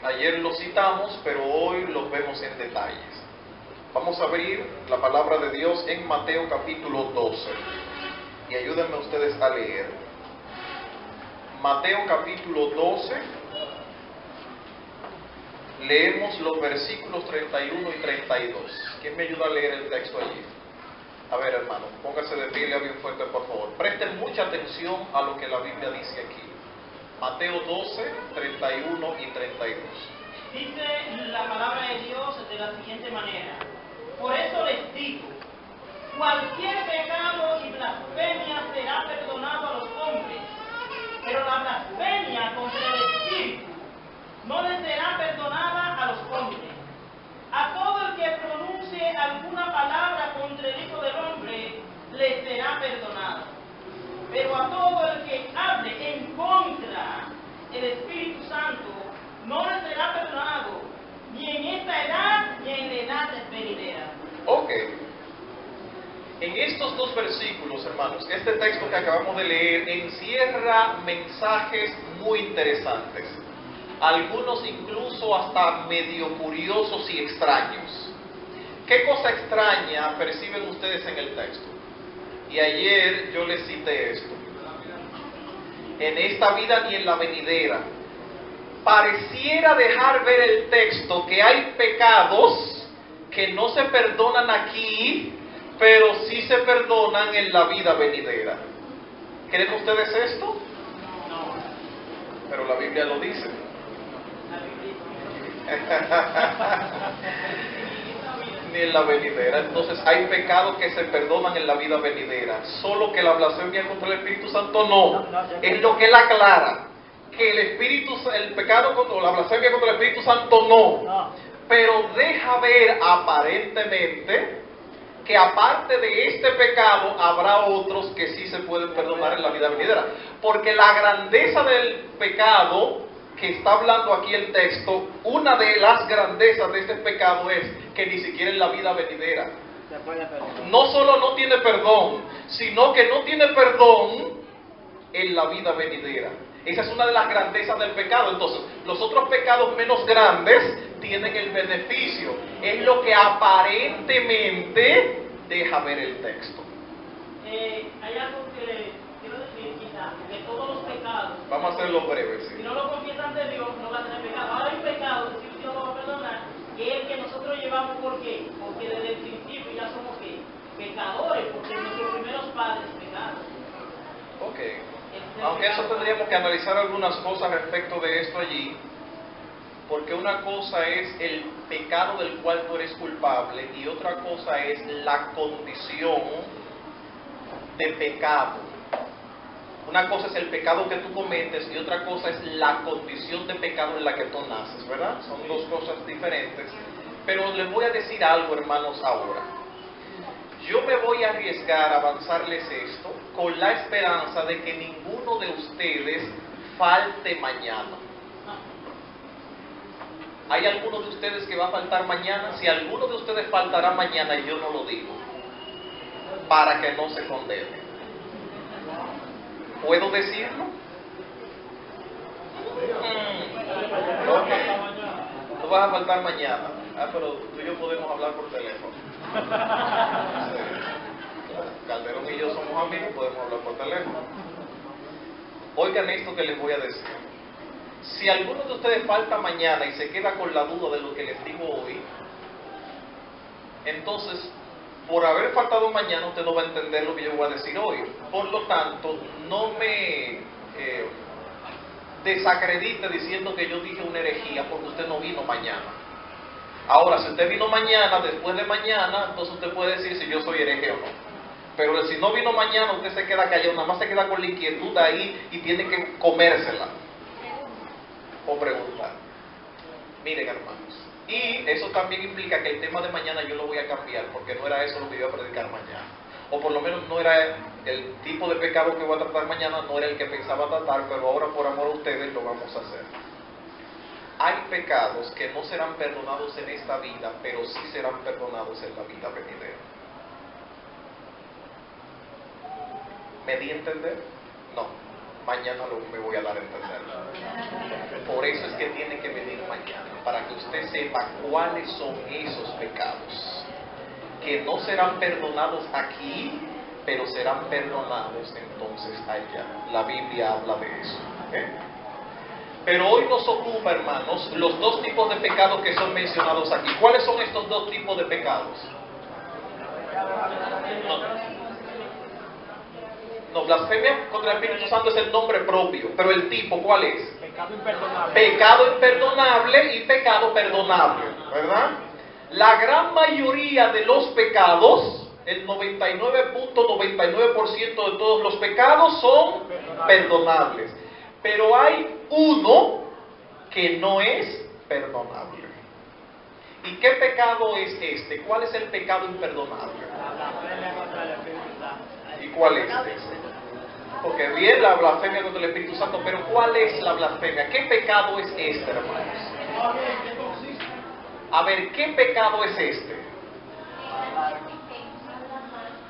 Ayer lo citamos, pero hoy los vemos en detalles. Vamos a abrir la palabra de Dios en Mateo capítulo 12. Y ayúdenme ustedes a leer. Mateo capítulo 12. Leemos los versículos 31 y 32. ¿Quién me ayuda a leer el texto allí? A ver, hermano, póngase de pie y lea bien fuerte, por favor. Presten mucha atención a lo que la Biblia dice aquí. Mateo 12, 31 y 32. Dice la palabra de Dios de la siguiente manera: por eso les digo, cualquier pecado y blasfemia será perdonado a los hombres, pero la blasfemia contra el Espíritu no les será perdonada a los hombres. A todo el que pronuncie alguna palabra contra el Hijo del Hombre le será perdonado, pero a todo el que hable en contra del Espíritu Santo no le será perdonado, ni en esta edad ni en la edad venidera. Ok. En estos dos versículos, hermanos, este texto que acabamos de leer encierra mensajes muy interesantes. Algunos incluso hasta medio curiosos y extraños. ¿Qué cosa extraña perciben ustedes en el texto? Y ayer yo les cité esto. En esta vida ni en la venidera. Pareciera dejar ver el texto que hay pecados que no se perdonan aquí, pero sí se perdonan en la vida venidera. ¿Creen ustedes esto? No. Pero la Biblia lo dice. Ni en la venidera. Entonces hay pecados que se perdonan en la vida venidera, solo que la blasfemia contra el Espíritu Santo no. Es lo que él aclara, que el pecado o la blasfemia contra el Espíritu Santo no. Pero deja ver aparentemente que aparte de este pecado habrá otros que sí se pueden perdonar en la vida venidera, porque la grandeza del pecado que está hablando aquí el texto, una de las grandezas de este pecado es que ni siquiera en la vida venidera no solo no tiene perdón, sino que no tiene perdón en la vida venidera. Esa es una de las grandezas del pecado. Entonces, los otros pecados menos grandes tienen el beneficio. Es lo que aparentemente deja ver el texto. Hay algo que quiero decir, quizás, que todos los pecados, Vamos a hacerlo breve, sí. si no lo confiesan de Dios, no van a tener pecado. Ahora hay pecados que sí Dios lo va a perdonar, que es el que nosotros llevamos. ¿Por qué? Porque desde el principio ya somos ¿qué? Pecadores, porque nuestros primeros padres pecaron. Ok. Aunque eso tendríamos que analizar algunas cosas respecto de esto allí, porque una cosa es el pecado del cual tú eres culpable y otra cosa es la condición de pecado. Una cosa es el pecado que tú cometes y otra cosa es la condición de pecado en la que tú naces, ¿verdad? Son dos cosas diferentes. Pero les voy a decir algo, hermanos, ahora. Yo me voy a arriesgar a avanzarles esto con la esperanza de que ninguno de ustedes falte mañana. ¿Hay alguno de ustedes que va a faltar mañana? Si alguno de ustedes faltará mañana, yo no lo digo, para que no se condene. ¿Puedo decirlo? Ok. Tú vas a faltar mañana. Pero tú y yo podemos hablar por teléfono. Calderón y yo somos amigos, podemos hablar por teléfono. Oigan esto que les voy a decir. Si alguno de ustedes falta mañana y se queda con la duda de lo que les digo hoy, entonces, por haber faltado mañana, usted no va a entender lo que yo voy a decir hoy. Por lo tanto, no me desacredite diciendo que yo dije una herejía porque usted no vino mañana. Ahora, si usted vino mañana, después de mañana, entonces usted puede decir si yo soy hereje o no. Pero si no vino mañana, usted se queda callado, nada más se queda con la inquietud ahí y tiene que comérsela o preguntar. Miren, hermanos, y eso también implica que el tema de mañana yo lo voy a cambiar, porque no era eso lo que yo iba a predicar mañana, o por lo menos no era el tipo de pecado que voy a tratar mañana, no era el que pensaba tratar, pero ahora por amor a ustedes lo vamos a hacer. Hay pecados que no serán perdonados en esta vida, pero sí serán perdonados en la vida venidera. ¿Me di a entender? No. Mañana me voy a dar a entender. Por eso es que tiene que venir mañana, para que usted sepa cuáles son esos pecados, que no serán perdonados aquí, pero serán perdonados entonces allá. La Biblia habla de eso. Pero hoy nos ocupa, hermanos, los dos tipos de pecados que son mencionados aquí. ¿Cuáles son estos dos tipos de pecados? No, blasfemia contra el Espíritu Santo es el nombre propio, pero el tipo, ¿cuál es? Pecado imperdonable. Pecado imperdonable y pecado perdonable, ¿verdad? La gran mayoría de los pecados, el 99.99% de todos los pecados son perdonables. Pero hay uno que no es perdonable. ¿Y qué pecado es este? ¿Cuál es el pecado imperdonable? La blasfemia contra el Espíritu Santo. ¿Y cuál es este? Porque bien la blasfemia contra el Espíritu Santo, pero ¿cuál es la blasfemia? ¿Qué pecado es este, hermanos? A ver, ¿qué pecado es este?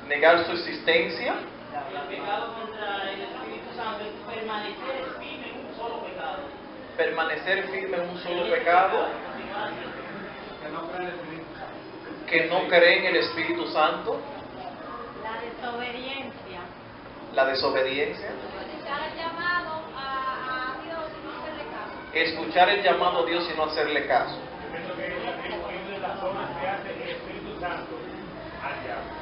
Negar su existencia. El pecado contra el Espíritu Santo es permanecer firme en un solo pecado. Permanecer firme en un solo pecado. Que no cree en el Espíritu Santo. La desobediencia. La desobediencia. Escuchar el llamado a Dios y no hacerle caso. Escuchar el llamado a Dios y no hacerle caso. Pienso que es atribuirle las obras que hace el Espíritu Santo al diablo.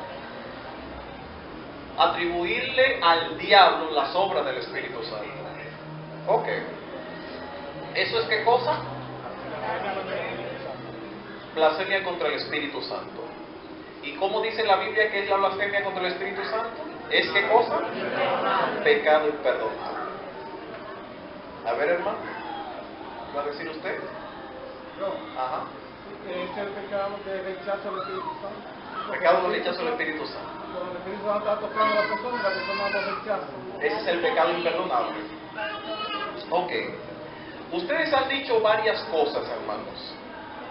Atribuirle al diablo las obras del Espíritu Santo. Ok. ¿Eso es qué cosa? Blasfemia contra el Espíritu Santo. ¿Y cómo dice la Biblia que es la blasfemia contra el Espíritu Santo? ¿Es qué cosa? Pecado imperdonable. A ver, hermano, ¿va a decir usted? No, Ajá. es el pecado de rechazo al Espíritu Santo. Pecado de rechazo al Espíritu Santo. Cuando el Espíritu Santo está tocando a la persona y la persona lo rechaza. Ese es el pecado imperdonable. Ok. Ustedes han dicho varias cosas, hermanos.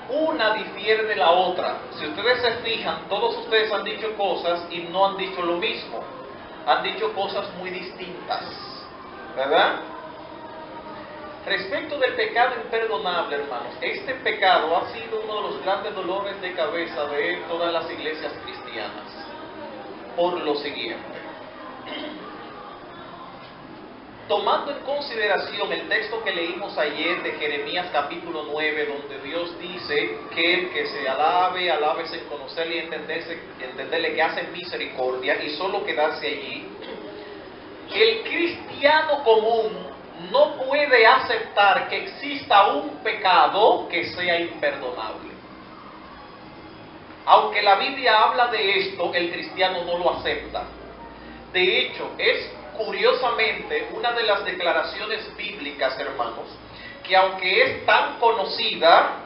Una difiere de la otra. Si ustedes se fijan, todos ustedes han dicho cosas y no han dicho lo mismo. Han dicho cosas muy distintas, ¿verdad? Respecto del pecado imperdonable, hermanos, este pecado ha sido uno de los grandes dolores de cabeza de todas las iglesias cristianas. Por lo siguiente. Tomando en consideración el texto que leímos ayer de Jeremías capítulo 9, donde Dios dice que el que se alabe, alábese en conocerle y entenderle que hace misericordia y solo quedarse allí, el cristiano común no puede aceptar que exista un pecado que sea imperdonable. Aunque la Biblia habla de esto, el cristiano no lo acepta. De hecho, es curiosamente una de las declaraciones bíblicas, hermanos, que aunque es tan conocida,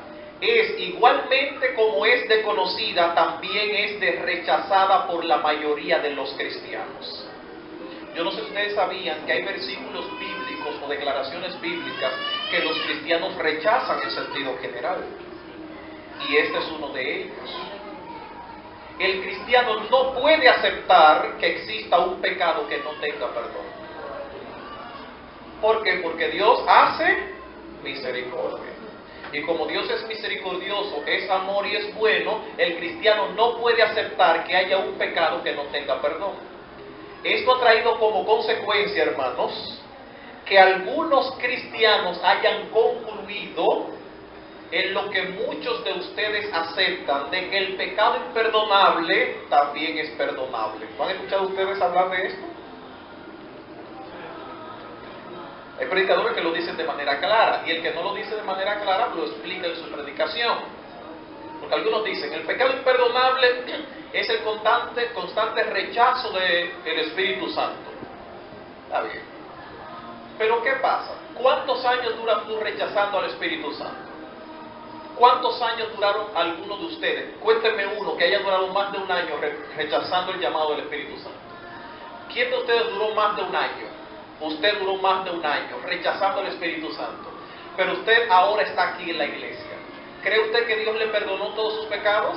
es igualmente como es de conocida, también es de rechazada por la mayoría de los cristianos. Yo no sé si ustedes sabían que hay versículos bíblicos o declaraciones bíblicas que los cristianos rechazan en sentido general. Y este es uno de ellos. El cristiano no puede aceptar que exista un pecado que no tenga perdón. ¿Por qué? Porque Dios hace misericordia. Y como Dios es misericordioso, es amor y es bueno, el cristiano no puede aceptar que haya un pecado que no tenga perdón. Esto ha traído como consecuencia, hermanos, que algunos cristianos hayan concluido en lo que muchos de ustedes aceptan, de que el pecado imperdonable también es perdonable. ¿No han escuchado ustedes hablar de esto? Hay predicadores que lo dicen de manera clara, y el que no lo dice de manera clara lo explica en su predicación. Porque algunos dicen, el pecado imperdonable es el constante rechazo del Espíritu Santo. Está bien. Pero ¿qué pasa? ¿Cuántos años duras tú rechazando al Espíritu Santo? ¿Cuántos años duraron algunos de ustedes? Cuéntenme uno que haya durado más de un año rechazando el llamado del Espíritu Santo. ¿Quién de ustedes duró más de un año? Usted duró más de un año rechazando el Espíritu Santo. Pero usted ahora está aquí en la iglesia. ¿Cree usted que Dios le perdonó todos sus pecados?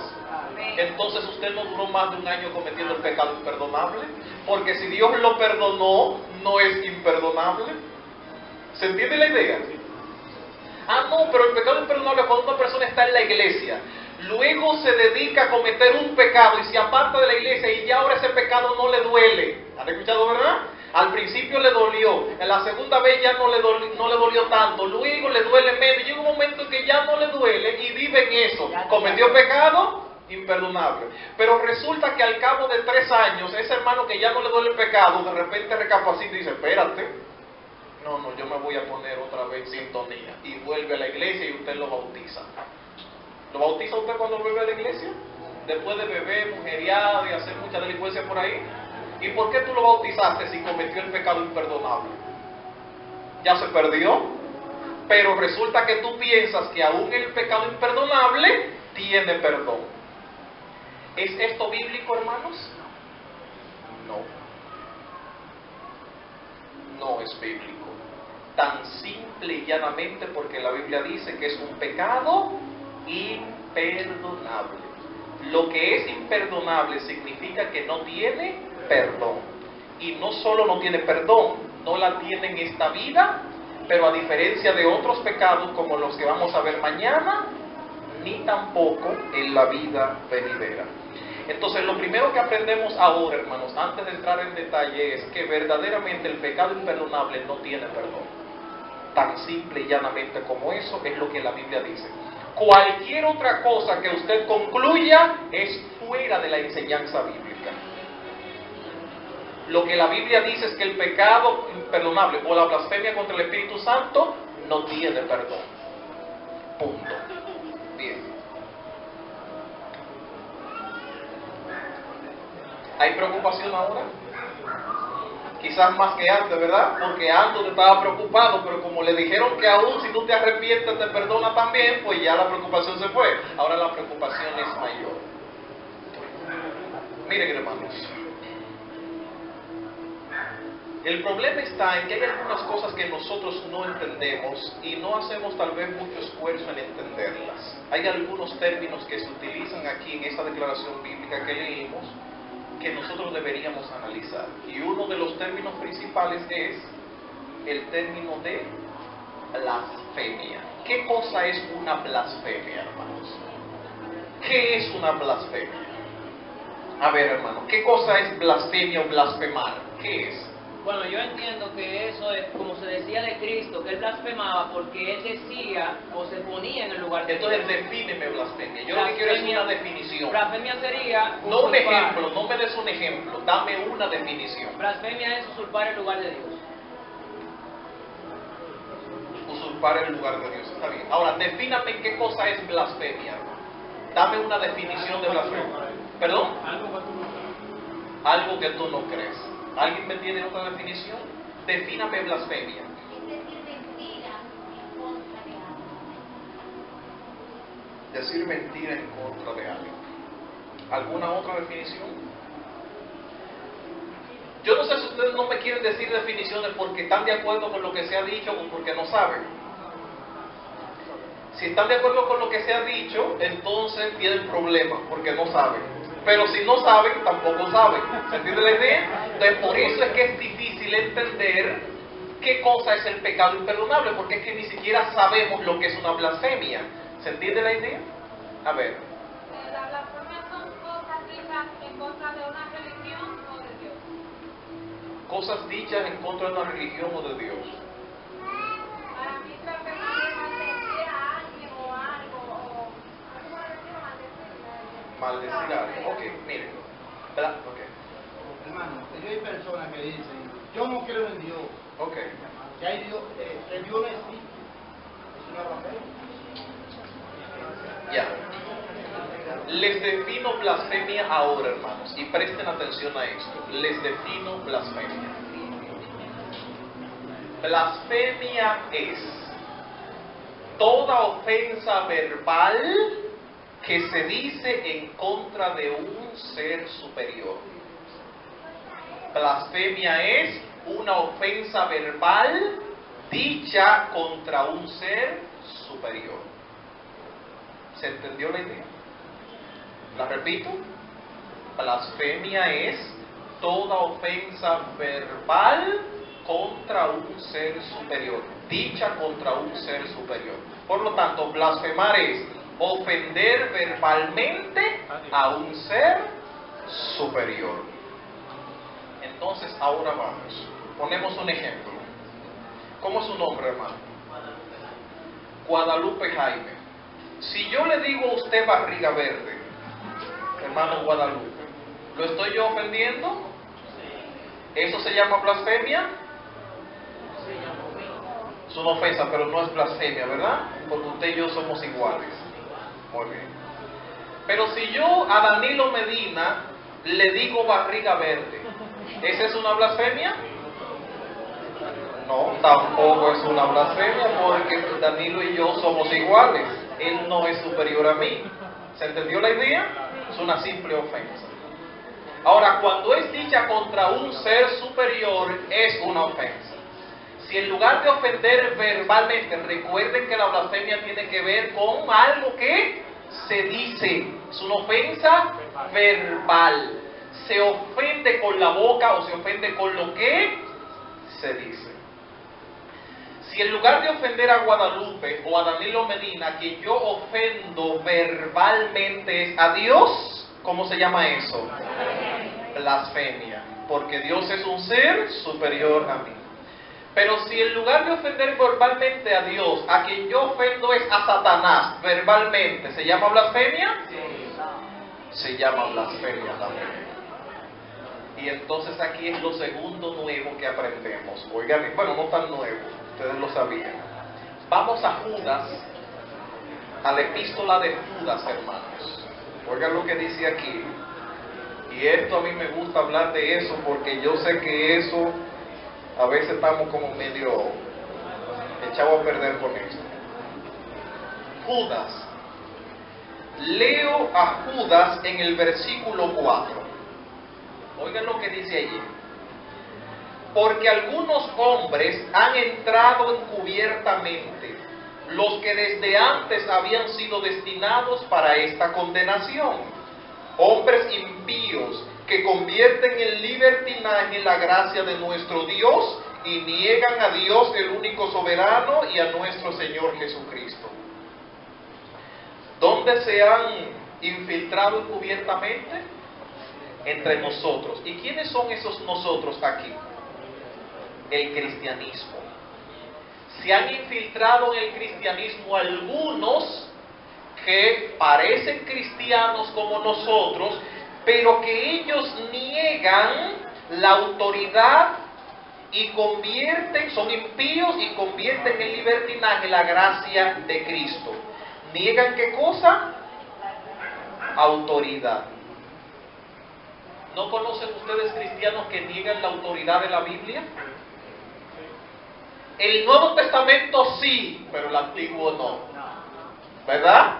Entonces usted no duró más de un año cometiendo el pecado imperdonable. Porque si Dios lo perdonó, no es imperdonable. ¿Se entiende la idea? Ah, no, pero el pecado imperdonable es cuando una persona está en la iglesia, luego se dedica a cometer un pecado y se aparta de la iglesia y ya ahora ese pecado no le duele. ¿Han escuchado, verdad? Al principio le dolió, en la segunda vez ya no le dolió tanto, luego le duele menos, llega un momento en que ya no le duele y vive en eso. ¿Cometió pecado? Imperdonable. Pero resulta que al cabo de 3 años, ese hermano que ya no le duele el pecado, de repente recapacita y dice, espérate, no, yo me voy a poner otra vez en sintonía. Y vuelve a la iglesia y usted lo bautiza. ¿Lo bautiza usted cuando vuelve a la iglesia? Después de beber, mujeriado y hacer mucha delincuencia por ahí. ¿Y por qué tú lo bautizaste si cometió el pecado imperdonable? Ya se perdió. Pero resulta que tú piensas que aún el pecado imperdonable tiene perdón. ¿Es esto bíblico, hermanos? No. No es bíblico. Tan simple y llanamente porque la Biblia dice que es un pecado imperdonable. Lo que es imperdonable significa que no tiene perdón. Y no solo no tiene perdón, no la tiene en esta vida, pero a diferencia de otros pecados como los que vamos a ver mañana, ni tampoco en la vida venidera. Entonces, lo primero que aprendemos ahora, hermanos, antes de entrar en detalle, es que verdaderamente el pecado imperdonable no tiene perdón. Tan simple y llanamente como eso es lo que la Biblia dice. Cualquier otra cosa que usted concluya es fuera de la enseñanza bíblica. Lo que la Biblia dice es que el pecado imperdonable o la blasfemia contra el Espíritu Santo no tiene perdón. Punto. Bien. ¿Hay preocupación ahora? Quizás más que antes, ¿verdad? Porque antes te estaba preocupado, pero como le dijeron que aún si tú te arrepientes te perdona también, pues ya la preocupación se fue. Ahora la preocupación es mayor. Miren, hermanos, el problema está en que hay algunas cosas que nosotros no entendemos y no hacemos tal vez mucho esfuerzo en entenderlas. Hay algunos términos que se utilizan aquí en esta declaración bíblica que leímos que nosotros deberíamos analizar. Y uno de los términos principales es el término de blasfemia. ¿Qué cosa es una blasfemia, hermanos? ¿Qué es una blasfemia? A ver, hermanos, ¿qué cosa es blasfemia o blasfemar? ¿Qué es? Bueno, yo entiendo que eso es como se decía de Cristo, que él blasfemaba porque él decía o se ponía en el lugar de Entonces, Dios. defíneme blasfemia. Yo lo que quiero es una definición. Blasfemia sería No un usurpar. ejemplo, no me des un ejemplo, dame una definición. Blasfemia es usurpar el lugar de Dios. Usurpar el lugar de Dios, está bien. Ahora, defíname qué cosa es blasfemia, hermano. Dame una definición de blasfemia. ¿Perdón? Algo que tú no crees. ¿Alguien me tiene otra definición? Defíname blasfemia. Es decir, mentira en contra de alguien. Decir mentira en contra de alguien. ¿Alguna otra definición? Yo no sé si ustedes no me quieren decir definiciones porque están de acuerdo con lo que se ha dicho o porque no saben. Si están de acuerdo con lo que se ha dicho, entonces tienen problemas porque no saben. Pero si no saben, tampoco saben. ¿Se entiende la idea? Entonces, por eso es que es difícil entender qué cosa es el pecado imperdonable, porque es que ni siquiera sabemos lo que es una blasfemia. ¿Se entiende la idea? A ver. Las blasfemias son cosas dichas en contra de una religión o de Dios. Cosas dichas en contra de una religión o de Dios. Para mí blasfemar es maldecir a alguien o algo, o ¿cómo decirlo? Maldecir a alguien. Ok, miren. ¿Verdad? Ok. Hermano, que hay personas que dicen, yo no creo en Dios, Ok. que hay Dios, que Dios no existe. Es una blasfemia. Ya. Les defino blasfemia ahora, hermanos, y presten atención a esto. Les defino blasfemia. Blasfemia es toda ofensa verbal que se dice en contra de un ser superior. Blasfemia es una ofensa verbal dicha contra un ser superior. ¿Se entendió la idea? La repito. Blasfemia es toda ofensa verbal contra un ser superior. Dicha contra un ser superior. Por lo tanto, blasfemar es ofender verbalmente a un ser superior. Entonces, ahora vamos. Ponemos un ejemplo. ¿Cómo es su nombre, hermano? Guadalupe Jaime. Si yo le digo a usted barriga verde, hermano Guadalupe, ¿lo estoy yo ofendiendo? ¿Eso se llama blasfemia? Es una ofensa, pero no es blasfemia, ¿verdad? Porque usted y yo somos iguales. Muy bien. Pero si yo a Danilo Medina le digo barriga verde, ¿esa es una blasfemia? No, tampoco es una blasfemia, porque Danilo y yo somos iguales. Él no es superior a mí. ¿Se entendió la idea? Es una simple ofensa. Ahora, cuando es dicha contra un ser superior, es una ofensa. Si en lugar de ofender verbalmente, recuerden que la blasfemia tiene que ver con algo que se dice. Es una ofensa verbal. Se ofende con la boca o se ofende con lo que se dice. Si en lugar de ofender a Guadalupe o a Danilo Medina, quien yo ofendo verbalmente es a Dios, ¿cómo se llama eso? Blasfemia. Porque Dios es un ser superior a mí. Pero si en lugar de ofender verbalmente a Dios, a quien yo ofendo es a Satanás verbalmente, ¿se llama blasfemia? Se llama blasfemia también. Y entonces aquí es lo segundo nuevo que aprendemos. Oigan, bueno, no tan nuevo, ustedes lo sabían. Vamos a Judas, a la epístola de Judas, hermanos. Oigan lo que dice aquí. Y esto a mí me gusta hablar de eso porque yo sé que eso a veces estamos como medio echados a perder con esto. Judas. Leo a Judas en el versículo 4. Oigan lo que dice allí. Porque algunos hombres han entrado encubiertamente, los que desde antes habían sido destinados para esta condenación. Hombres impíos que convierten en libertinaje la gracia de nuestro Dios y niegan a Dios, el único soberano, y a nuestro Señor Jesucristo. ¿Dónde se han infiltrado encubiertamente? Entre nosotros. ¿Y quiénes son esos nosotros aquí? El cristianismo. Se han infiltrado en el cristianismo algunos que parecen cristianos como nosotros, pero que ellos niegan la autoridad y convierten, son impíos y convierten en libertinaje la gracia de Cristo. ¿Niegan qué cosa? Autoridad. ¿No conocen ustedes cristianos que niegan la autoridad de la Biblia? El Nuevo Testamento sí, pero el Antiguo no. ¿Verdad?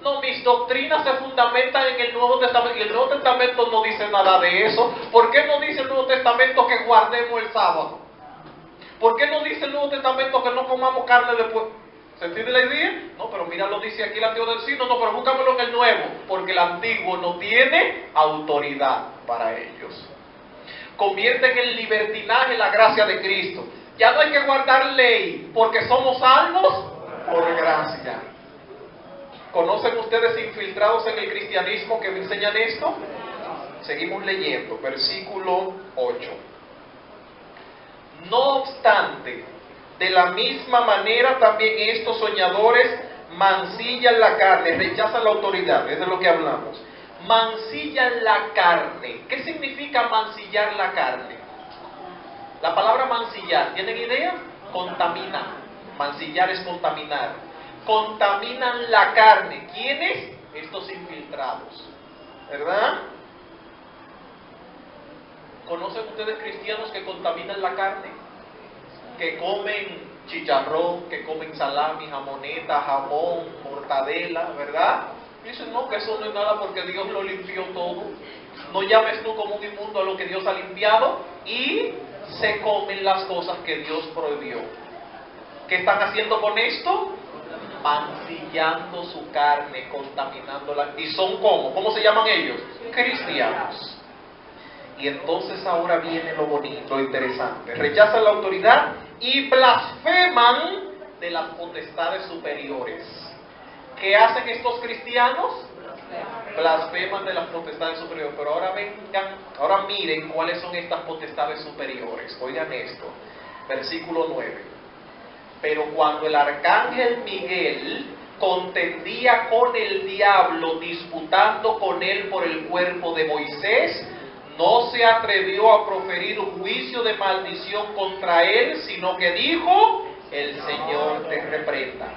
No, mis doctrinas se fundamentan en el Nuevo Testamento, y el Nuevo Testamento no dice nada de eso. ¿Por qué no dice el Nuevo Testamento que guardemos el sábado? ¿Por qué no dice el Nuevo Testamento que no comamos carne después? ¿Se entiende la idea? No, pero mira, lo dice aquí el Antiguo del Signo. No, pero búscamelo en el Nuevo, porque el Antiguo no tiene autoridad para ellos. Convierten en libertinaje la gracia de Cristo. Ya no hay que guardar ley, porque somos salvos por gracia. ¿Conocen ustedes infiltrados en el cristianismo que me enseñan esto? Seguimos leyendo, versículo 8. No obstante, de la misma manera también estos soñadores mancillan la carne, rechazan la autoridad, es de lo que hablamos. Mancillan la carne. ¿Qué significa mancillar la carne? La palabra mancillar, ¿tienen idea? Contamina. Mancillar es contaminar. Contaminan la carne. ¿Quiénes? Estos infiltrados. ¿Verdad? ¿Conocen ustedes cristianos que contaminan la carne? Que comen chicharrón, que comen salami, jamoneta, jamón, mortadela, ¿verdad? Dicen, no, que eso no es nada porque Dios lo limpió todo. No llames tú como un inmundo a lo que Dios ha limpiado, y se comen las cosas que Dios prohibió. ¿Qué están haciendo con esto? Mancillando su carne, contaminándola. ¿Y son cómo? ¿Cómo se llaman ellos? Cristianos. Y entonces ahora viene lo bonito, lo interesante. Rechazan la autoridad y blasfeman de las potestades superiores. ¿Qué hacen estos cristianos? Blasfeman de las potestades superiores. Pero ahora miren cuáles son estas potestades superiores. Oigan esto, versículo 9. Pero cuando el arcángel Miguel contendía con el diablo, disputando con él por el cuerpo de Moisés, no se atrevió a proferir juicio de maldición contra él, sino que dijo: el Señor te reprenda.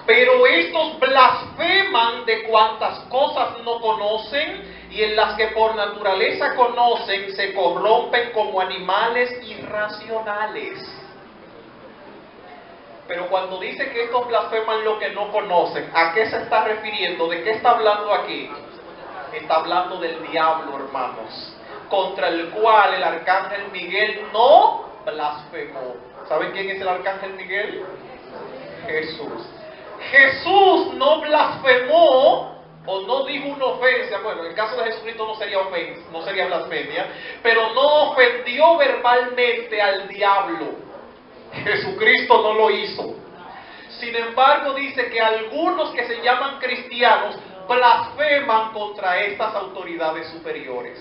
Pero estos blasfeman de cuantas cosas no conocen, y en las que por naturaleza conocen se corrompen como animales irracionales. Pero cuando dice que estos blasfeman lo que no conocen, ¿a qué se está refiriendo? ¿De qué está hablando aquí? Está hablando del diablo, hermanos, contra el cual el arcángel Miguel no blasfemó. ¿Saben quién es el arcángel Miguel? Jesús. Jesús no blasfemó o no dijo una ofensa. Bueno, en el caso de Jesucristo no sería ofensa, no sería blasfemia, pero no ofendió verbalmente al diablo. Jesucristo no lo hizo. Sin embargo, dice que algunos que se llaman cristianos blasfeman contra estas autoridades superiores.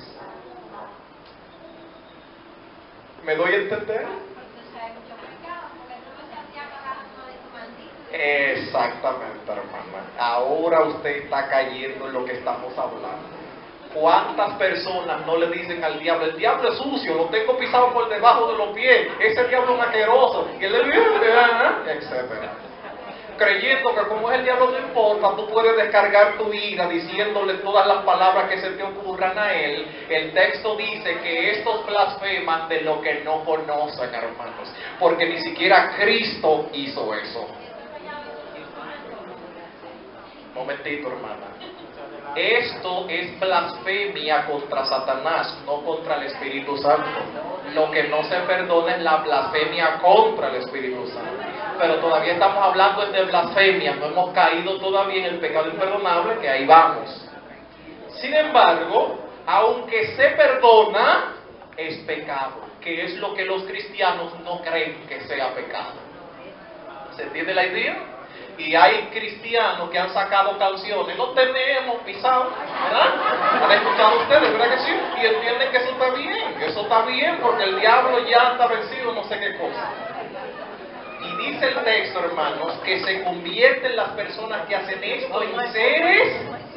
¿Me doy a entender? Exactamente, hermana. Ahora usted está cayendo en lo que estamos hablando. ¿Cuántas personas no le dicen al diablo: el diablo es sucio, lo tengo pisado por debajo de los pies, ese diablo es asqueroso, y él le dice, etcétera? Creyendo que como es el diablo no importa, tú puedes descargar tu ira diciéndole todas las palabras que se te ocurran a él. El texto dice que estos blasfeman de lo que no conocen, hermanos, porque ni siquiera Cristo hizo eso. Momentito, hermana. Esto es blasfemia contra Satanás, no contra el Espíritu Santo. Lo que no se perdona es la blasfemia contra el Espíritu Santo. Pero todavía estamos hablando de blasfemia, no hemos caído todavía en el pecado imperdonable, que ahí vamos. Sin embargo, aunque se perdona, es pecado, que es lo que los cristianos no creen que sea pecado. ¿Se entiende la idea? Y hay cristianos que han sacado canciones: no tenemos pisado, ¿verdad? ¿Han escuchado ustedes, verdad que sí? Y entienden que eso está bien, porque el diablo ya está vencido, no sé qué cosa. Y dice el texto, hermanos, que se convierten las personas que hacen esto en seres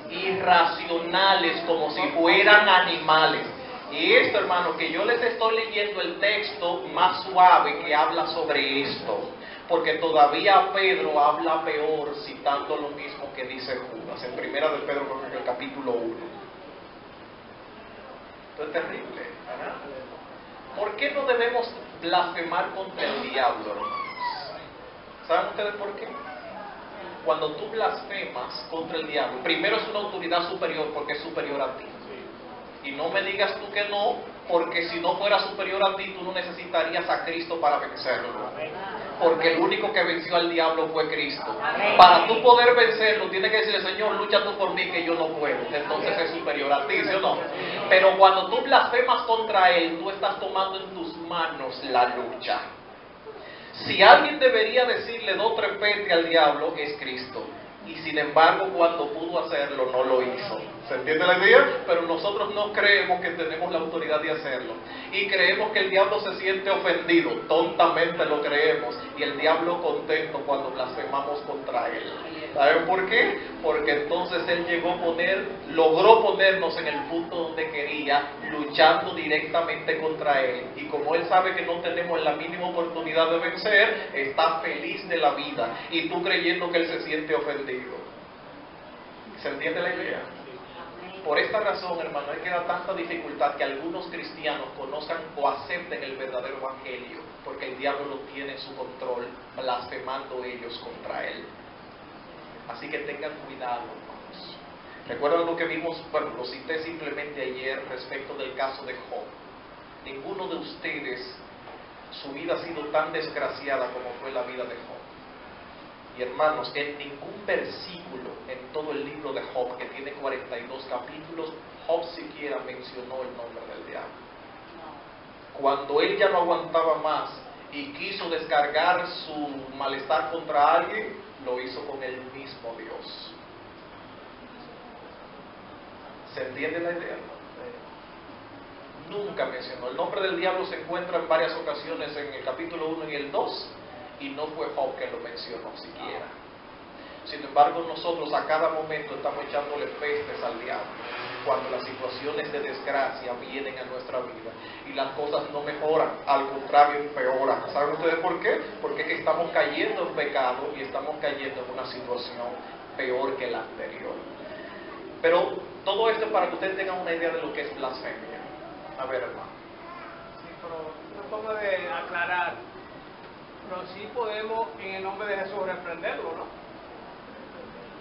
irracionales, como si fueran animales. Y esto, hermanos, que yo les estoy leyendo el texto más suave que habla sobre esto, porque todavía Pedro habla peor, citando lo mismo que dice Judas, en primera de Pedro, en el capítulo 1. Esto es terrible, ¿verdad? ¿Por qué no debemos blasfemar contra el diablo, hermanos? ¿Saben ustedes por qué? Cuando tú blasfemas contra el diablo, primero es una autoridad superior, porque es superior a ti. Y no me digas tú que no, porque si no fuera superior a ti, tú no necesitarías a Cristo para vencerlo. Porque el único que venció al diablo fue Cristo. Para tú poder vencerlo, tienes que decirle: Señor, lucha tú por mí, que yo no puedo. Entonces es superior a ti, ¿sí o no? Pero cuando tú blasfemas contra Él, tú estás tomando en tus manos la lucha. Si alguien debería decirle do trepete al diablo, es Cristo. Y sin embargo, cuando pudo hacerlo, no lo hizo. ¿Se entiende la idea? Pero nosotros no creemos que tenemos la autoridad de hacerlo. Y creemos que el diablo se siente ofendido. Tontamente lo creemos. Y el diablo contento cuando blasfemamos contra él. ¿Saben por qué? Porque entonces él logró ponernos en el punto donde quería, luchando directamente contra él. Y como él sabe que no tenemos la mínima oportunidad de vencer, está feliz de la vida. Y tú creyendo que él se siente ofendido. ¿Se entiende la idea? Por esta razón, hermano, es que da tanta dificultad que algunos cristianos conozcan o acepten el verdadero evangelio, porque el diablo lo tiene en su control, blasfemando ellos contra él. Así que tengan cuidado, hermanos. ¿Recuerdan lo que vimos? Bueno, lo cité simplemente ayer respecto del caso de Job. Ninguno de ustedes, su vida ha sido tan desgraciada como fue la vida de Job. Y hermanos, en ningún versículo en todo el libro de Job, que tiene 42 capítulos, Job siquiera mencionó el nombre del diablo. cuando él ya no aguantaba más y quiso descargar su malestar contra alguien, lo hizo con el mismo Dios. ¿Se entiende la idea? Nunca mencionó. El nombre del diablo se encuentra en varias ocasiones en el capítulo 1 y el 2, y no fue Job que lo mencionó siquiera. Sin embargo, nosotros a cada momento estamos echándole pestes al diablo cuando las situaciones de desgracia vienen a nuestra vida y las cosas no mejoran, al contrario empeoran. ¿Saben ustedes por qué? Porque es que estamos cayendo en pecado y estamos cayendo en una situación peor que la anterior. Pero todo esto es para que ustedes tengan una idea de lo que es blasfemia. A ver, hermano. Sí, pero una forma de aclarar, pero sí podemos en el nombre de Jesús reprenderlo, ¿no?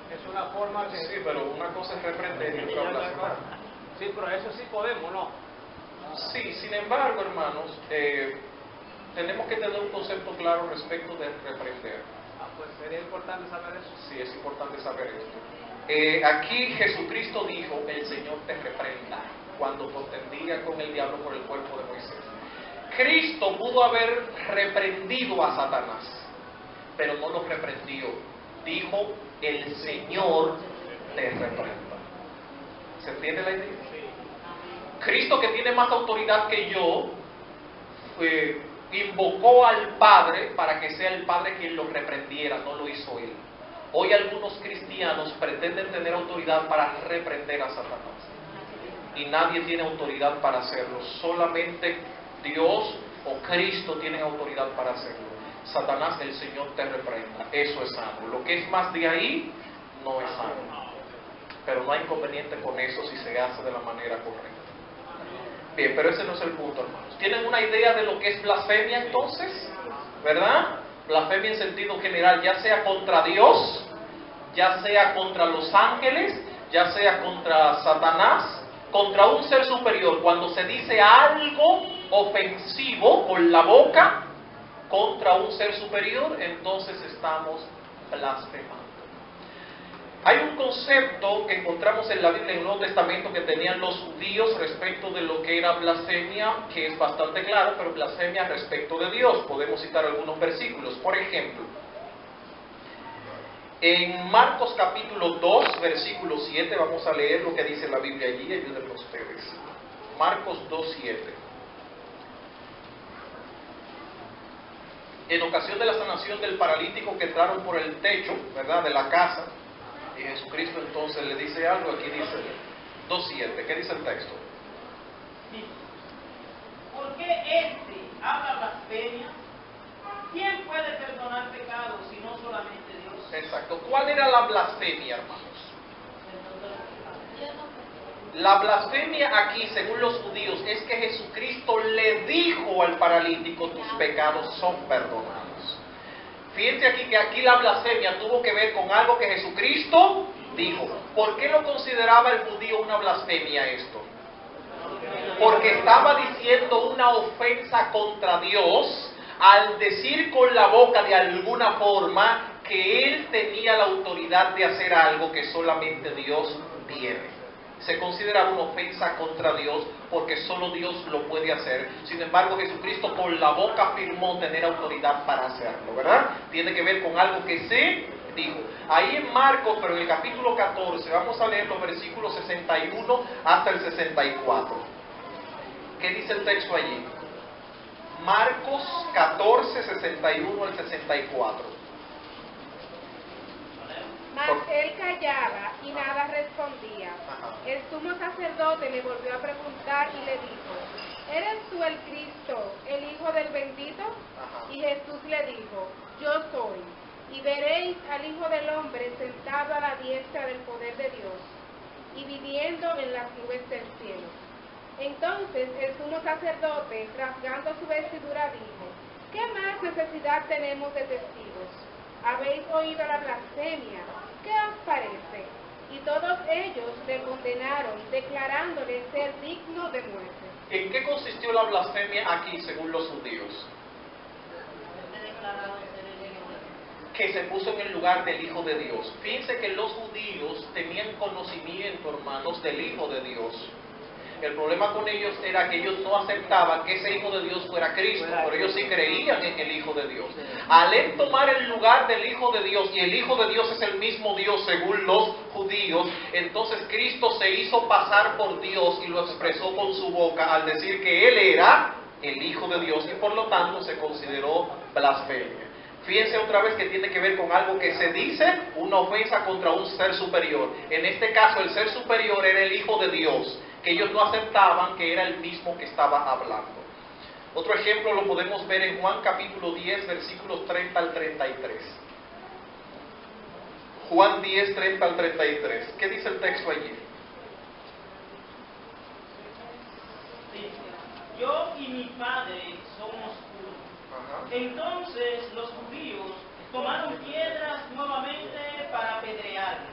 Es una forma que... Sí, pero una cosa es reprender y otra blasfemar. Sí, pero eso sí podemos, ¿no? Sí, sin embargo, hermanos, tenemos que tener un concepto claro respecto de reprender. Ah, pues sería importante saber eso. Sí, es importante saber esto. Aquí Jesucristo dijo, el Señor te reprenda, cuando contendía con el diablo por el cuerpo de Moisés. Cristo pudo haber reprendido a Satanás, pero no lo reprendió. Dijo, el Señor te reprenda. ¿Se entiende la idea? Cristo, que tiene más autoridad que yo, invocó al Padre para que sea el Padre quien lo reprendiera, no lo hizo él. Hoy algunos cristianos pretenden tener autoridad para reprender a Satanás, y nadie tiene autoridad para hacerlo. Solamente Dios o Cristo tienen autoridad para hacerlo. Satanás, el Señor te reprenda. Eso es sano. Lo que es más de ahí no es sano. Pero no hay inconveniente con eso si se hace de la manera correcta. Bien, pero ese no es el punto, hermanos. ¿Tienen una idea de lo que es blasfemia entonces? ¿Verdad? Blasfemia en sentido general, ya sea contra Dios, ya sea contra los ángeles, ya sea contra Satanás, contra un ser superior. Cuando se dice algo ofensivo con la boca contra un ser superior, entonces estamos blasfemando. Hay un concepto que encontramos en la Biblia, en el Nuevo Testamento, que tenían los judíos respecto de lo que era blasfemia, que es bastante claro, pero blasfemia respecto de Dios. Podemos citar algunos versículos. Por ejemplo, en Marcos capítulo 2, versículo 7, vamos a leer lo que dice la Biblia allí, ayúdenme ustedes. Marcos 2, 7. En ocasión de la sanación del paralítico que entraron por el techo, ¿verdad?, de la casa, y Jesucristo entonces le dice algo. Aquí dice 2.7, ¿qué dice el texto? Dice, ¿por qué este habla blasfemia? ¿Quién puede perdonar pecados si no solamente Dios? Exacto. ¿Cuál era la blasfemia, hermanos? La blasfemia aquí, según los judíos, es que Jesucristo le dijo al paralítico, tus pecados son perdonados. Fíjense aquí que aquí la blasfemia tuvo que ver con algo que Jesucristo dijo. ¿Por qué lo consideraba el judío una blasfemia esto? Porque estaba diciendo una ofensa contra Dios al decir con la boca de alguna forma que Él tenía la autoridad de hacer algo que solamente Dios tiene. Se considera una ofensa contra Dios porque solo Dios lo puede hacer. Sin embargo, Jesucristo con la boca afirmó tener autoridad para hacerlo, ¿verdad? Tiene que ver con algo que se dijo. Ahí en Marcos, pero en el capítulo 14, vamos a leer los versículos 61 hasta el 64. ¿Qué dice el texto allí? Marcos 14, 61 al 64. Mas él callaba y nada respondía. Ajá. El sumo sacerdote le volvió a preguntar y le dijo, ¿eres tú el Cristo, el Hijo del bendito? Ajá. Y Jesús le dijo, yo soy. Y veréis al Hijo del hombre sentado a la diestra del poder de Dios y viniendo en las nubes del cielo. Entonces el sumo sacerdote, rasgando su vestidura, dijo, ¿qué más necesidad tenemos de testigos? ¿Habéis oído la blasfemia? ¿Qué os parece? Y todos ellos le condenaron, declarándole ser digno de muerte. ¿En qué consistió la blasfemia aquí, según los judíos? Que se puso en el lugar del Hijo de Dios. Fíjense que los judíos tenían conocimiento, hermanos, del Hijo de Dios. El problema con ellos era que ellos no aceptaban que ese Hijo de Dios fuera Cristo, pero ellos sí creían en el Hijo de Dios. Al él tomar el lugar del Hijo de Dios, y el Hijo de Dios es el mismo Dios según los judíos, entonces Cristo se hizo pasar por Dios y lo expresó con su boca al decir que él era el Hijo de Dios, y por lo tanto se consideró blasfemia. Fíjense otra vez que tiene que ver con algo que se dice, una ofensa contra un ser superior. En este caso el ser superior era el Hijo de Dios, que ellos no aceptaban que era el mismo que estaba hablando. Otro ejemplo lo podemos ver en Juan capítulo 10, versículos 30 al 33. Juan 10, 30 al 33. ¿Qué dice el texto allí? Yo y mi Padre somos uno. Entonces los judíos tomaron piedras nuevamente para apedrearle.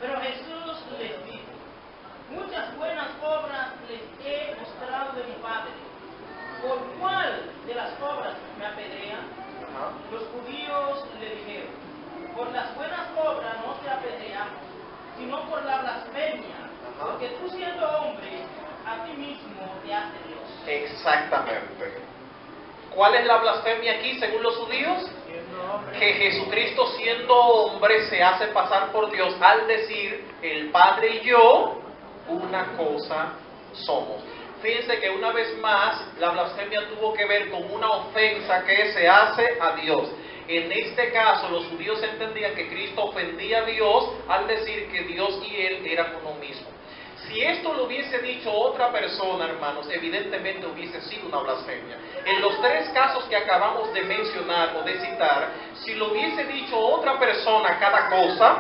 Pero Jesús les dijo: muchas buenas obras les he mostrado de mi Padre. ¿Por cuál de las obras me apedrean? Los judíos le dijeron: por las buenas obras no te apedreamos, sino por la blasfemia, porque tú siendo hombre, a ti mismo te hace Dios. Exactamente. ¿Cuál es la blasfemia aquí según los judíos? Que Jesucristo siendo hombre se hace pasar por Dios al decir: el Padre y yo una cosa somos. Fíjense que una vez más la blasfemia tuvo que ver con una ofensa que se hace a Dios. En este caso los judíos entendían que Cristo ofendía a Dios al decir que Dios y Él eran uno mismo. Si esto lo hubiese dicho otra persona, hermanos, evidentemente hubiese sido una blasfemia. En los tres casos que acabamos de mencionar o de citar, si lo hubiese dicho otra persona cada cosa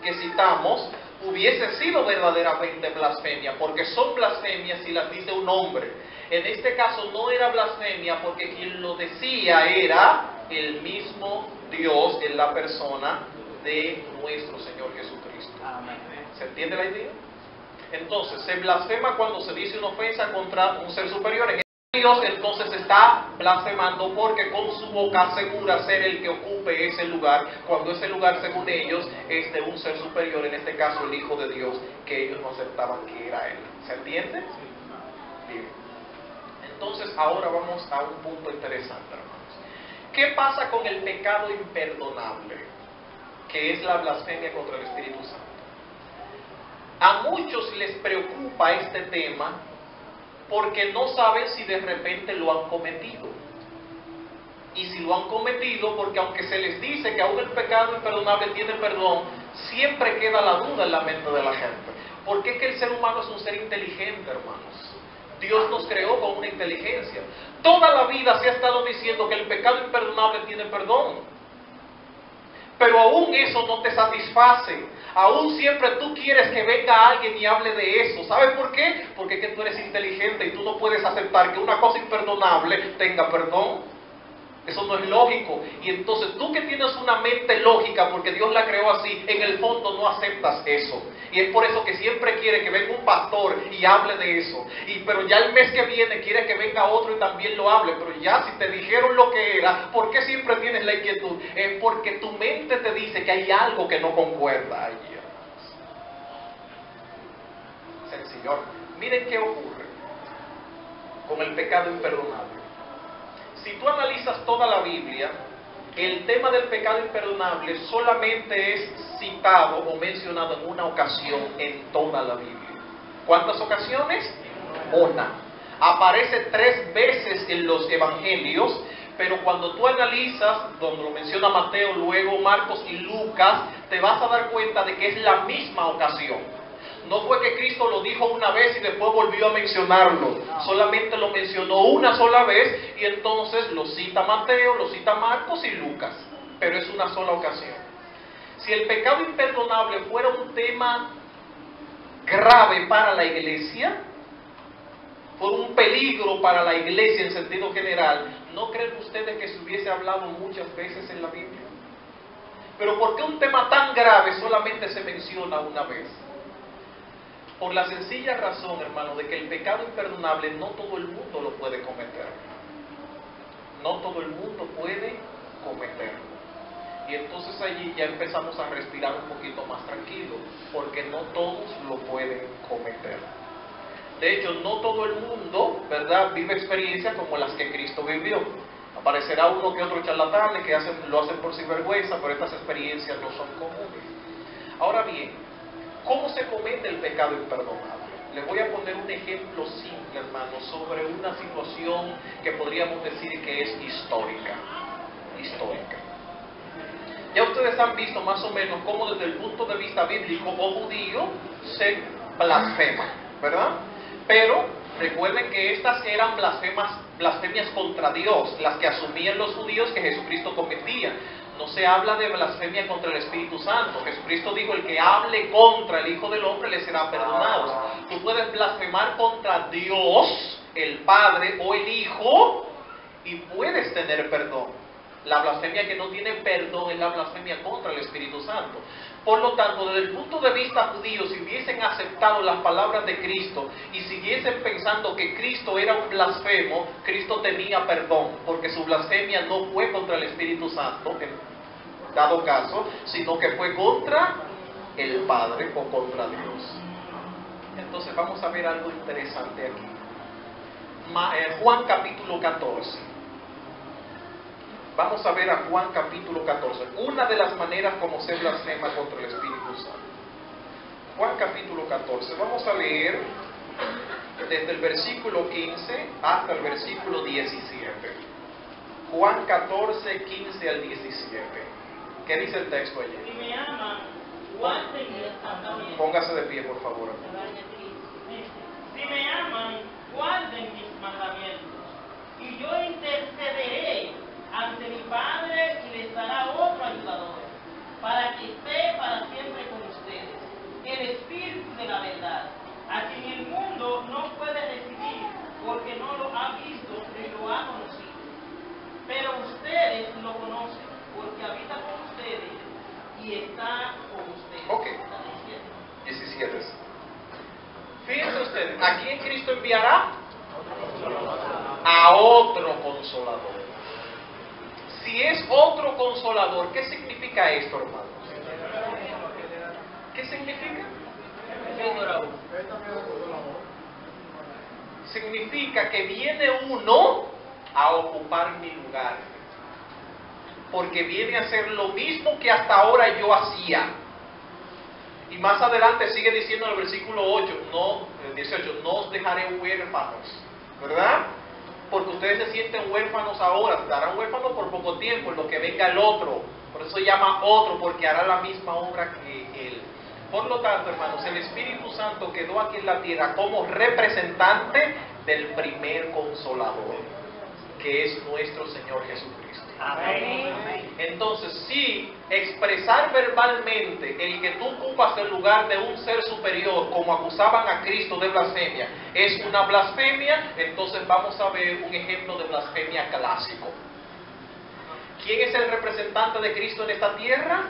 que citamos, hubiese sido verdaderamente blasfemia, porque son blasfemias si las dice un hombre. En este caso no era blasfemia porque quien lo decía era el mismo Dios en la persona de nuestro Señor Jesucristo. ¿Se entiende la idea? Entonces, se blasfema cuando se dice una ofensa contra un ser superior. En Dios entonces está blasfemando porque con su boca asegura ser el que ocupe ese lugar, cuando ese lugar según ellos es de un ser superior, en este caso el Hijo de Dios, que ellos no aceptaban que era Él. ¿Se entiende? Bien. Entonces ahora vamos a un punto interesante, hermanos. ¿Qué pasa con el pecado imperdonable, que es la blasfemia contra el Espíritu Santo? A muchos les preocupa este tema porque no saben si de repente lo han cometido. Y si lo han cometido, porque aunque se les dice que aún el pecado imperdonable tiene perdón, siempre queda la duda en la mente de la gente. Porque es que el ser humano es un ser inteligente, hermanos. Dios nos creó con una inteligencia. Toda la vida se ha estado diciendo que el pecado imperdonable tiene perdón. Pero aún eso no te satisface. Aún siempre tú quieres que venga alguien y hable de eso. ¿Sabes por qué? Porque es que tú eres inteligente y tú no puedes aceptar que una cosa imperdonable tenga perdón. Eso no es lógico. Y entonces tú que tienes una mente lógica, porque Dios la creó así, en el fondo no aceptas eso. Y es por eso que siempre quiere que venga un pastor y hable de eso. Pero ya el mes que viene quiere que venga otro y también lo hable. Pero ya si te dijeron lo que era, ¿por qué siempre tienes la inquietud? Es porque tu mente te dice que hay algo que no concuerda allí, hermanos. Sencillo. Miren qué ocurre con el pecado imperdonable. Si tú analizas toda la Biblia, el tema del pecado imperdonable solamente es citado o mencionado en una ocasión en toda la Biblia. ¿Cuántas ocasiones? Una. Aparece 3 veces en los evangelios, pero cuando tú analizas, donde lo menciona Mateo, luego Marcos y Lucas, te vas a dar cuenta de que es la misma ocasión. No fue que Cristo lo dijo una vez y después volvió a mencionarlo. Solamente lo mencionó una sola vez y entonces lo cita Mateo, lo cita Marcos y Lucas. Pero es una sola ocasión. Si el pecado imperdonable fuera un tema grave para la iglesia, fuera un peligro para la iglesia en sentido general, ¿no creen ustedes que se hubiese hablado muchas veces en la Biblia? Pero ¿por qué un tema tan grave solamente se menciona una vez? Por la sencilla razón, hermano, de que el pecado imperdonable no todo el mundo lo puede cometer. No todo el mundo puede cometerlo. Y entonces allí ya empezamos a respirar un poquito más tranquilo, porque no todos lo pueden cometer. De hecho, no todo el mundo, ¿verdad?, vive experiencias como las que Cristo vivió. Aparecerá uno que otro charlatán que lo hacen por sinvergüenza, pero estas experiencias no son comunes. Ahora bien, ¿cómo se comete el pecado imperdonable? Les voy a poner un ejemplo simple, hermanos, sobre una situación que podríamos decir que es histórica. Ya ustedes han visto más o menos cómo desde el punto de vista bíblico o judío se blasfema, ¿verdad? Pero recuerden que estas eran blasfemias contra Dios, las que asumían los judíos que Jesucristo cometía. No se habla de blasfemia contra el Espíritu Santo. Jesucristo dijo, el que hable contra el Hijo del Hombre le será perdonado. Tú puedes blasfemar contra Dios, el Padre o el Hijo, y puedes tener perdón. La blasfemia que no tiene perdón es la blasfemia contra el Espíritu Santo. Por lo tanto, desde el punto de vista judío, si hubiesen aceptado las palabras de Cristo y siguiesen pensando que Cristo era un blasfemo, Cristo tenía perdón, porque su blasfemia no fue contra el Espíritu Santo, en dado caso, sino que fue contra el Padre o contra Dios. Entonces vamos a ver algo interesante aquí. Juan capítulo 14. Vamos a ver a Juan capítulo 14, una de las maneras como se blasfema contra el Espíritu Santo. Juan capítulo 14, vamos a leer desde el versículo 15 hasta el versículo 17. Juan 14, 15 al 17. ¿Qué dice el texto allí? Si me aman, guarden mis mandamientos. Póngase de pie, por favor. Si me aman, guarden mis mandamientos. Y yo intercederé ante mi Padre y les dará otro ayudador, para que esté para siempre con ustedes, el Espíritu de la verdad, a quien el mundo no puede recibir, porque no lo ha visto ni lo ha conocido. Pero ustedes lo conocen, porque habita con ustedes y está con ustedes. Ok. 17. Fíjense ustedes, ¿a quién Cristo enviará? A otro consolador. Si es otro consolador, ¿qué significa esto, hermanos? ¿Qué significa? Significa que viene uno a ocupar mi lugar, porque viene a hacer lo mismo que hasta ahora yo hacía. Y más adelante sigue diciendo en el versículo 18, no os dejaré huérfanos, ¿verdad? Porque ustedes se sienten huérfanos ahora, se estarán huérfanos por poco tiempo, en lo que venga el otro. Por eso llama otro, porque hará la misma obra que él. Por lo tanto, hermanos, el Espíritu Santo quedó aquí en la tierra como representante del primer consolador, que es nuestro Señor Jesucristo. Amén. Entonces, si expresar verbalmente el que tú ocupas el lugar de un ser superior, como acusaban a Cristo de blasfemia, es una blasfemia, entonces vamos a ver un ejemplo de blasfemia clásico. ¿Quién es el representante de Cristo en esta tierra?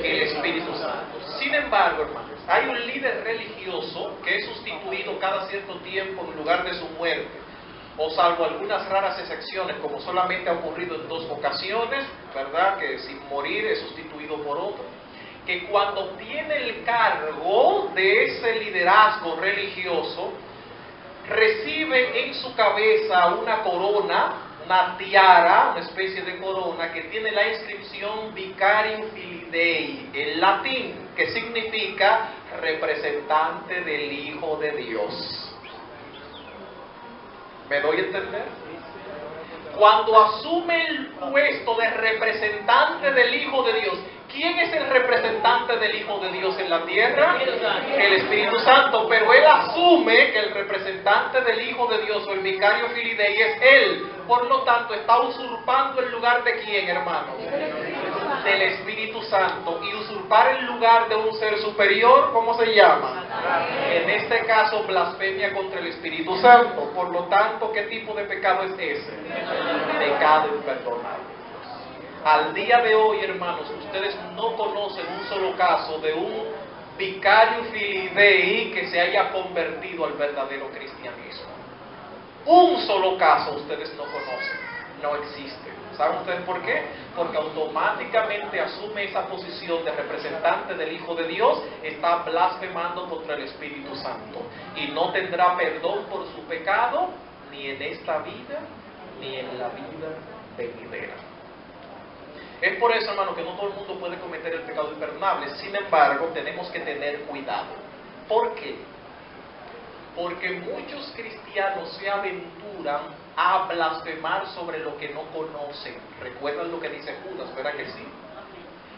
El Espíritu Santo. Sin embargo, hermanos, hay un líder religioso que es sustituido cada cierto tiempo en lugar de su muerte, o salvo algunas raras excepciones, como solamente ha ocurrido en 2 ocasiones, ¿verdad?, que sin morir es sustituido por otro, que cuando tiene el cargo de ese liderazgo religioso, recibe en su cabeza una corona, una tiara, una especie de corona, que tiene la inscripción Vicarium Filii Dei, en latín, que significa representante del Hijo de Dios. ¿Me doy a entender? Cuando asume el puesto de representante del Hijo de Dios, ¿quién es el representante del Hijo de Dios en la tierra? El Espíritu Santo. Pero él asume que el representante del Hijo de Dios o el Vicario Filii Dei es él. Por lo tanto, está usurpando el lugar de quién, hermanos? Del Espíritu Santo. Y usurpar el lugar de un ser superior, ¿cómo se llama? En este caso, blasfemia contra el Espíritu Santo. Por lo tanto, ¿qué tipo de pecado es ese? Pecado imperdonable. Al día de hoy, hermanos, ustedes no conocen un solo caso de un Vicario Filii Dei que se haya convertido al verdadero cristianismo. Un solo caso ustedes no conocen, no existe. ¿Saben ustedes por qué? Porque automáticamente asume esa posición de representante del Hijo de Dios, está blasfemando contra el Espíritu Santo y no tendrá perdón por su pecado ni en esta vida ni en la vida venidera. Es por eso, hermano, que no todo el mundo puede cometer el pecado imperdonable. Sin embargo, tenemos que tener cuidado. ¿Por qué? Porque muchos cristianos se aventuran a blasfemar sobre lo que no conocen. ¿Recuerdan lo que dice Judas? ¿Verdad que sí?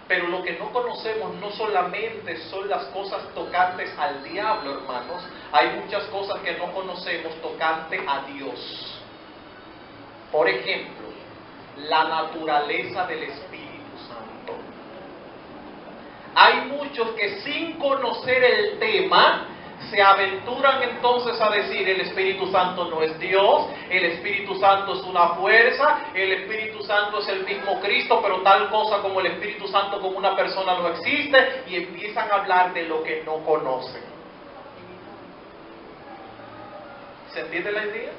Pero lo que no conocemos no solamente son las cosas tocantes al diablo, hermanos. Hay muchas cosas que no conocemos tocante a Dios. Por ejemplo, la naturaleza del Espíritu Santo. Hay muchos que sin conocer el tema se aventuran entonces a decir: el Espíritu Santo no es Dios, el Espíritu Santo es una fuerza, el Espíritu Santo es el mismo Cristo, pero tal cosa como el Espíritu Santo como una persona no existe, y empiezan a hablar de lo que no conocen. ¿Se entiende la idea?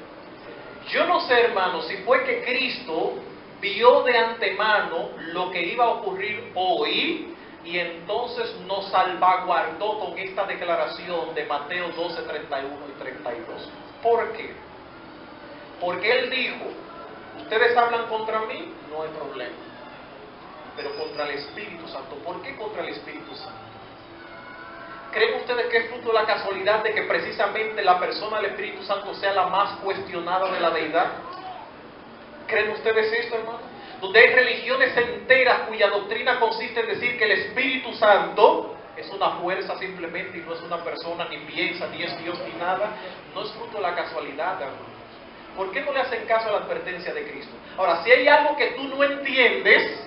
Yo no sé, hermano, si fue que Cristo vio de antemano lo que iba a ocurrir hoy y entonces nos salvaguardó con esta declaración de Mateo 12, 31 y 32. ¿Por qué? Porque Él dijo: ustedes hablan contra mí, no hay problema, pero contra el Espíritu Santo. ¿Por qué contra el Espíritu Santo? ¿Creen ustedes que es fruto de la casualidad de que precisamente la persona del Espíritu Santo sea la más cuestionada de la deidad? ¿Creen ustedes esto, hermano? Donde hay religiones enteras cuya doctrina consiste en decir que el Espíritu Santo es una fuerza simplemente y no es una persona, ni piensa, ni es Dios, ni nada. No es fruto de la casualidad, hermano. ¿Por qué no le hacen caso a la advertencia de Cristo? Ahora, si hay algo que tú no entiendes,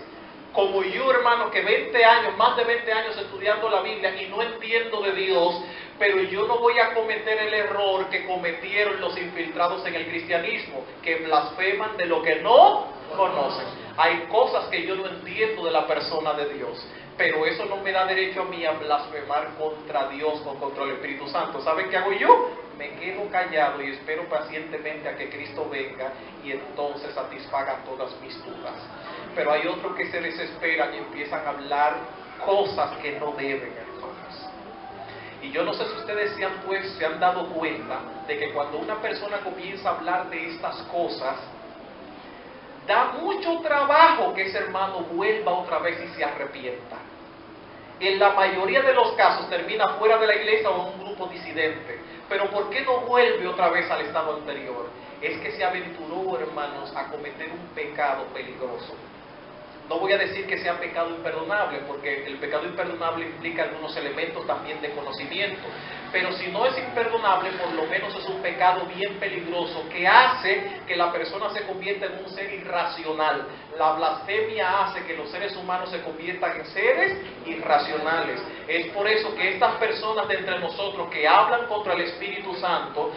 como yo, hermano, que 20 años, más de 20 años estudiando la Biblia y no entiendo de Dios, pero yo no voy a cometer el error que cometieron los infiltrados en el cristianismo, que blasfeman de lo que no conocen. Hay cosas que yo no entiendo de la persona de Dios, pero eso no me da derecho a mí a blasfemar contra Dios o contra el Espíritu Santo. ¿Saben qué hago yo? Me quedo callado y espero pacientemente a que Cristo venga y entonces satisfaga todas mis dudas. Pero hay otros que se desesperan y empiezan a hablar cosas que no deben, hermanos. Y yo no sé si ustedes se han dado cuenta de que cuando una persona comienza a hablar de estas cosas, da mucho trabajo que ese hermano vuelva otra vez y se arrepienta. En la mayoría de los casos termina fuera de la iglesia o en un grupo disidente. Pero ¿por qué no vuelve otra vez al estado anterior? Es que se aventuró, hermanos, a cometer un pecado peligroso. No voy a decir que sea pecado imperdonable, porque el pecado imperdonable implica algunos elementos también de conocimiento. Pero si no es imperdonable, por lo menos es un pecado bien peligroso que hace que la persona se convierta en un ser irracional. La blasfemia hace que los seres humanos se conviertan en seres irracionales. Es por eso que estas personas de entre nosotros que hablan contra el Espíritu Santo,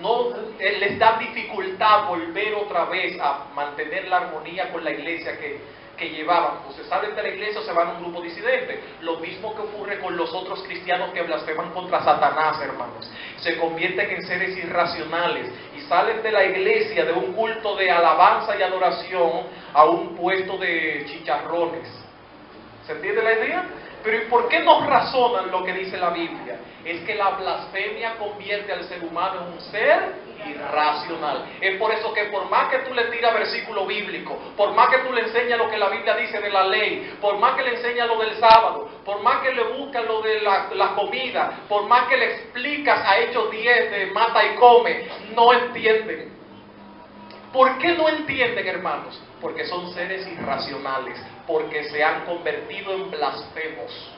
no les da dificultad volver otra vez a mantener la armonía con la iglesia que llevaban. O se salen de la iglesia o se van a un grupo disidente. Lo mismo que ocurre con los otros cristianos que blasfeman contra Satanás, hermanos. Se convierten en seres irracionales y salen de la iglesia, de un culto de alabanza y adoración, a un puesto de chicharrones. ¿Se entiende la idea? Pero ¿y por qué no razonan lo que dice la Biblia? Es que la blasfemia convierte al ser humano en un ser irracional. Es por eso que por más que tú le tiras versículo bíblico, por más que tú le enseñas lo que la Biblia dice de la ley, por más que le enseñas lo del sábado, por más que le buscas lo de la comida, por más que le explicas a Hechos 10 de mata y come, no entienden. ¿Por qué no entienden, hermanos? Porque son seres irracionales, porque se han convertido en blasfemos.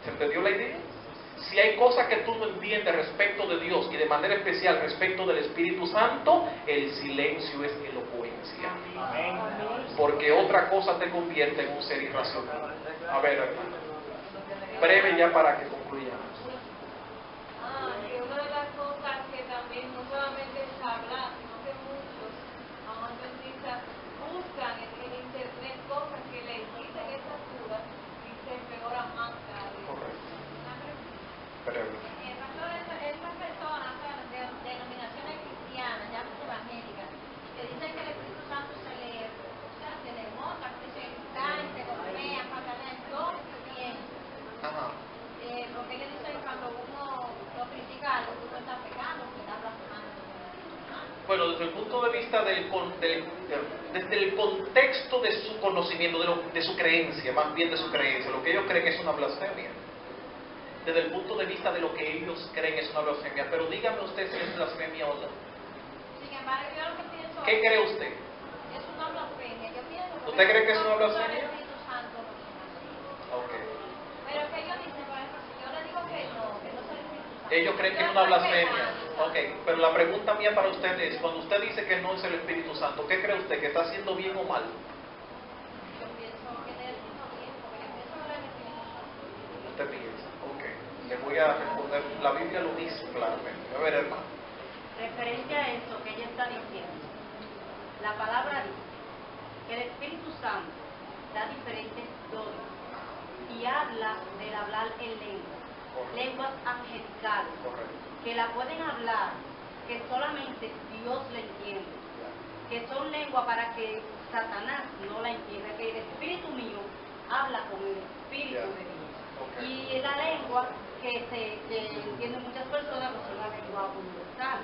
¿Se entendió la idea? Si hay cosas que tú no entiendes respecto de Dios y de manera especial respecto del Espíritu Santo, el silencio es elocuencia. Porque otra cosa te convierte en un ser irracional. A ver, hermano. Breve ya para que concluyamos. Y una de las cosas que también no solamente es hablar, sino que muchos, aún adventistas, buscan en internet cosas que les quiten esas dudas y se empeoran más cada día. Correcto. Pastor, estas personas de denominaciones cristianas, ya evangélicas, que dicen que el Espíritu Santo se lee, Bueno, desde el punto de vista desde el contexto de su conocimiento, de su creencia, más bien de su creencia, lo que ellos creen es una blasfemia. Desde el punto de vista de lo que ellos creen es una blasfemia. Pero dígame usted si es blasfemia o no. Sin embargo, yo lo que pienso ¿Qué cree usted? es una blasfemia. Yo pienso que ¿Usted cree que es una el blasfemia? Espíritu Santo no son así. Ok. Pero que ellos dicen, por ejemplo, si yo le digo que no es el Espíritu Santo. Ellos creen que es una blasfemia. Ok, pero la pregunta mía para usted es, cuando usted dice que no es el Espíritu Santo, ¿qué cree usted? ¿Que está haciendo bien o mal? Yo pienso que le digo bien, porque yo pienso que el Espíritu Santo. Usted piensa. Ok. Le voy a responder. La Biblia lo dice claramente. A ver, hermano. Referente a eso que ella está diciendo, la palabra dice que el Espíritu Santo da diferentes dones y habla del hablar en lenguas, lenguas angelicales, Correcto. que la pueden hablar, que solamente Dios la entiende, que son lenguas para que Satanás no la entienda, que el Espíritu mío habla con el Espíritu de Dios. Ok. Y la lengua que entienden muchas personas, pues es una lengua universal.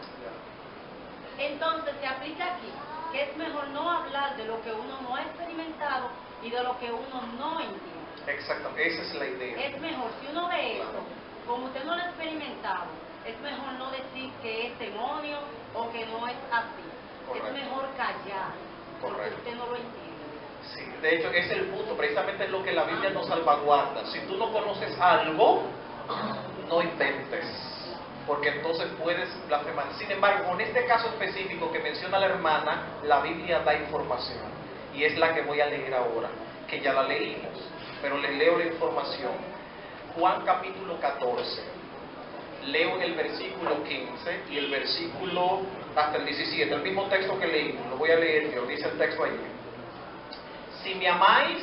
Entonces se aplica aquí, que es mejor no hablar de lo que uno no ha experimentado y de lo que uno no entiende. Exactamente. Esa es la idea. Es mejor, si uno ve eso, como usted no lo ha experimentado, es mejor no decir que es demonio o que no es así. Correcto. Es mejor callar, porque Correcto. usted no lo entiende. Sí, de hecho ese es el punto, precisamente es lo que la Biblia nos salvaguarda. Si tú no conoces algo, no inventes, porque entonces puedes blasfemar. Sin embargo, en este caso específico que menciona la hermana, la Biblia da información, y es la que voy a leer ahora, que ya la leímos, pero les leo la información. Juan capítulo 14, leo el versículo 15 y el versículo hasta el 17, el mismo texto que leímos, lo voy a leer yo, dice el texto allí. Si me amáis,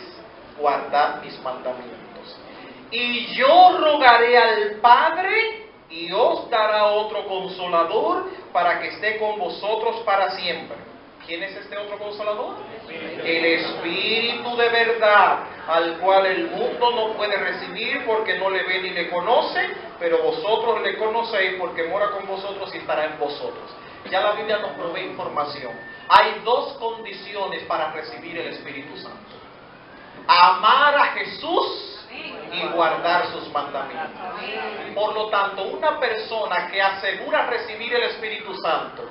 guardad mis mandamientos. Y yo rogaré al Padre, y os dará otro consolador, para que esté con vosotros para siempre. ¿Quién es este otro consolador? El Espíritu de verdad, al cual el mundo no puede recibir porque no le ve ni le conoce, pero vosotros le conocéis porque mora con vosotros y estará en vosotros. Ya la Biblia nos provee información. Hay dos condiciones para recibir el Espíritu Santo: amar a Jesús y guardar sus mandamientos. Por lo tanto, una persona que asegura recibir el Espíritu Santo,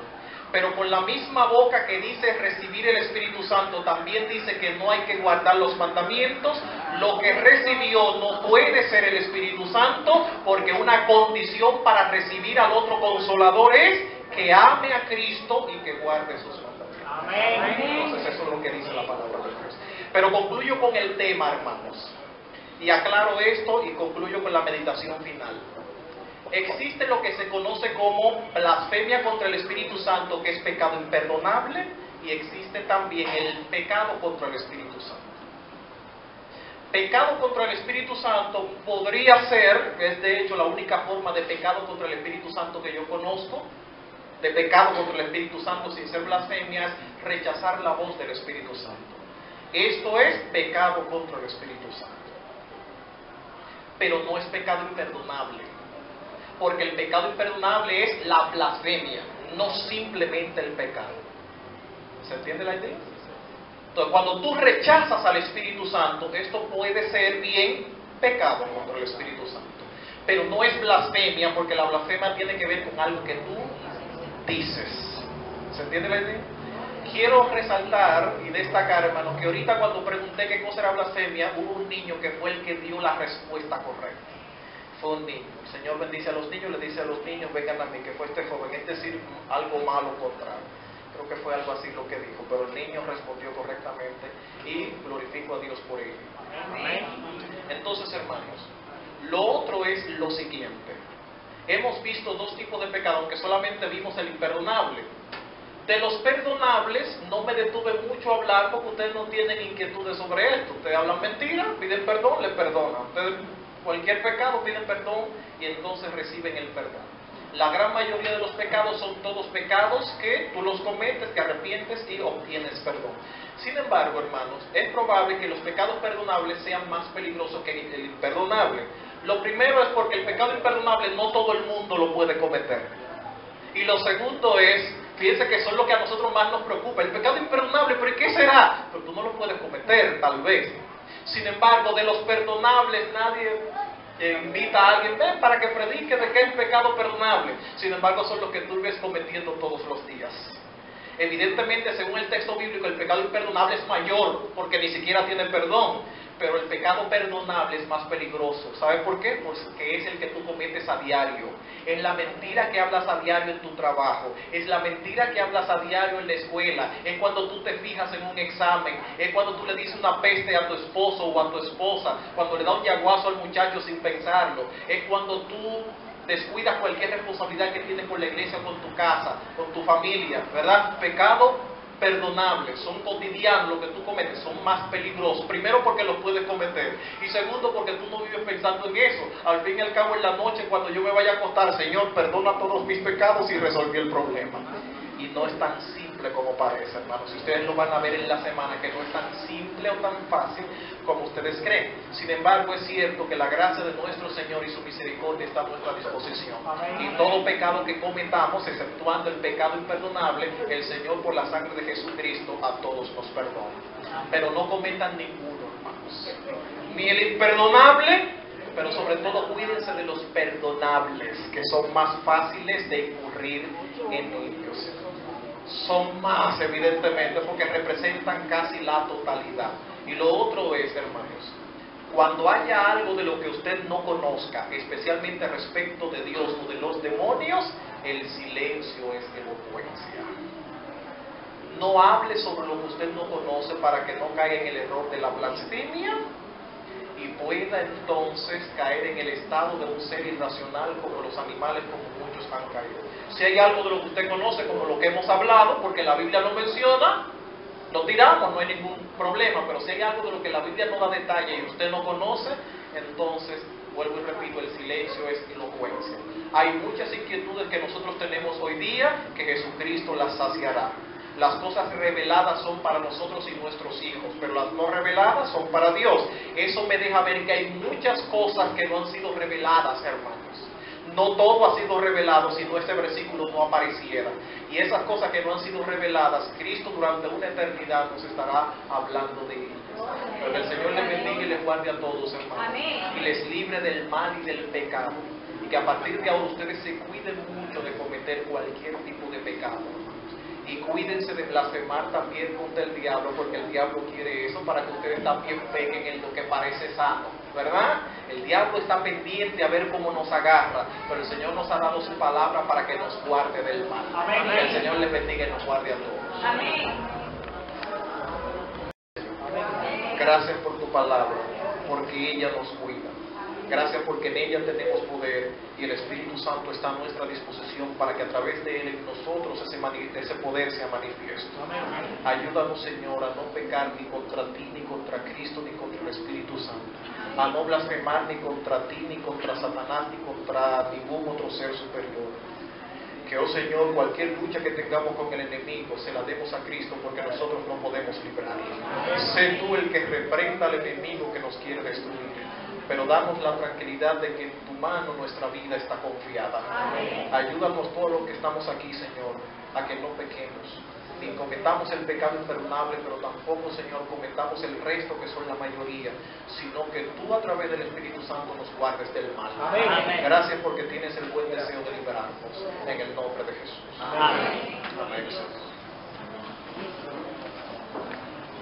pero con la misma boca que dice recibir el Espíritu Santo, también dice que no hay que guardar los mandamientos, lo que recibió no puede ser el Espíritu Santo, porque una condición para recibir al otro consolador es que ame a Cristo y que guarde sus mandamientos. Amén. Entonces eso es lo que dice la palabra de Dios. Pero concluyo con el tema, hermanos, y aclaro esto y concluyo con la meditación final. Existe lo que se conoce como blasfemia contra el Espíritu Santo, que es pecado imperdonable, y existe también el pecado contra el Espíritu Santo. Pecado contra el Espíritu Santo podría ser, que es de hecho la única forma de pecado contra el Espíritu Santo que yo conozco, de pecado contra el Espíritu Santo sin ser blasfemia, es rechazar la voz del Espíritu Santo. Esto es pecado contra el Espíritu Santo. Pero no es pecado imperdonable, porque el pecado imperdonable es la blasfemia, no simplemente el pecado. ¿Se entiende la idea? Entonces, cuando tú rechazas al Espíritu Santo, esto puede ser bien pecado contra el Espíritu Santo, pero no es blasfemia, porque la blasfemia tiene que ver con algo que tú dices. ¿Se entiende la idea? Quiero resaltar y destacar, hermano, que ahorita cuando pregunté qué cosa era blasfemia, hubo un niño que fue el que dio la respuesta correcta. Fue un niño. El Señor bendice a los niños, le dice a los niños, vengan a mí, que fue este joven, es decir, algo malo contrario. Creo que fue algo así lo que dijo, pero el niño respondió correctamente y glorifico a Dios por ello. Entonces, hermanos, lo otro es lo siguiente. Hemos visto dos tipos de pecado, aunque solamente vimos el imperdonable. De los perdonables no me detuve mucho a hablar porque ustedes no tienen inquietudes sobre esto. Ustedes hablan mentiras, piden perdón, les perdonan. Ustedes cualquier pecado piden perdón y entonces reciben el perdón. La gran mayoría de los pecados son todos pecados que tú los cometes, te arrepientes y obtienes perdón. Sin embargo, hermanos, es probable que los pecados perdonables sean más peligrosos que el imperdonable. Lo primero es porque el pecado imperdonable no todo el mundo lo puede cometer. Y lo segundo es Fíjense que eso es lo que a nosotros más nos preocupa. El pecado imperdonable, ¿pero qué será? Pero tú no lo puedes cometer, tal vez. Sin embargo, de los perdonables nadie invita a alguien, ven para que predique de qué es el pecado perdonable. Sin embargo, son los que tú ves cometiendo todos los días. Evidentemente, según el texto bíblico, el pecado imperdonable es mayor porque ni siquiera tiene perdón. Pero el pecado perdonable es más peligroso. ¿Sabes por qué? Porque es el que tú cometes a diario. Es la mentira que hablas a diario en tu trabajo. Es la mentira que hablas a diario en la escuela. Es cuando tú te fijas en un examen. Es cuando tú le dices una peste a tu esposo o a tu esposa. Cuando le das un yaguazo al muchacho sin pensarlo. Es cuando tú descuidas cualquier responsabilidad que tienes con la iglesia, con tu casa, con tu familia, ¿verdad? Pecado perdonables, son cotidianos lo que tú cometes, son más peligrosos. Primero porque los puedes cometer y segundo porque tú no vives pensando en eso. Al fin y al cabo en la noche cuando yo me vaya a acostar, Señor, perdona todos mis pecados y resolví el problema. Y no es tan simple como parece, hermanos. Si ustedes lo van a ver en la semana, que no es tan simple o tan fácil como ustedes creen. Sin embargo, es cierto que la gracia de nuestro Señor y su misericordia está a nuestra disposición. Y todo pecado que cometamos, exceptuando el pecado imperdonable, el Señor por la sangre de Jesucristo a todos nos perdona. Pero no cometan ninguno, hermanos. Ni el imperdonable, pero sobre todo cuídense de los perdonables, que son más fáciles de incurrir en ellos. Son más, evidentemente, porque representan casi la totalidad. Y lo otro es, hermanos, cuando haya algo de lo que usted no conozca, especialmente respecto de Dios o de los demonios, el silencio es elocuencia. No hable sobre lo que usted no conoce para que no caiga en el error de la blasfemia y pueda entonces caer en el estado de un ser irracional como los animales, como muchos han caído. Si hay algo de lo que usted conoce, como lo que hemos hablado, porque la Biblia lo menciona, lo tiramos, no hay ningún problema. Pero si hay algo de lo que la Biblia no da detalle y usted no conoce, entonces, vuelvo y repito, el silencio es elocuencia. Hay muchas inquietudes que nosotros tenemos hoy día que Jesucristo las saciará. Las cosas reveladas son para nosotros y nuestros hijos, pero las no reveladas son para Dios. Eso me deja ver que hay muchas cosas que no han sido reveladas, hermanos. No todo ha sido revelado, si no este versículo no apareciera. Y esas cosas que no han sido reveladas, Cristo durante una eternidad nos estará hablando de ellas. Pero que el Señor les bendiga y les guarde a todos, hermanos. Amén. Y les libre del mal y del pecado. Y que a partir de ahora ustedes se cuiden mucho de cometer cualquier tipo de pecado. Y cuídense de blasfemar también contra el diablo, porque el diablo quiere eso para que ustedes también peguen en lo que parece sano, ¿verdad? El diablo está pendiente a ver cómo nos agarra, pero el Señor nos ha dado su palabra para que nos guarde del mal. Amén. Que el Señor les bendiga y nos guarde a todos. Amén. Gracias por tu palabra, porque ella nos cuida. Gracias porque en ella tenemos poder y el Espíritu Santo está a nuestra disposición para que a través de Él en nosotros ese poder sea manifiesto. Ayúdanos, Señor, a no pecar ni contra ti, ni contra Cristo, ni contra el Espíritu Santo. A no blasfemar ni contra ti, ni contra Satanás, ni contra ningún otro ser superior. Que, oh Señor, cualquier lucha que tengamos con el enemigo, se la demos a Cristo porque nosotros no podemos librar. Sé tú el que reprenda al enemigo que nos quiere destruir. Pero danos la tranquilidad de que en tu mano nuestra vida está confiada. Amén. Ayúdanos todos los que estamos aquí, Señor, a que no pequemos, ni cometamos el pecado imperdonable, pero tampoco, Señor, cometamos el resto que son la mayoría, sino que tú a través del Espíritu Santo nos guardes del mal. Amén. Gracias porque tienes el buen deseo de liberarnos. En el nombre de Jesús. Amén. Amén.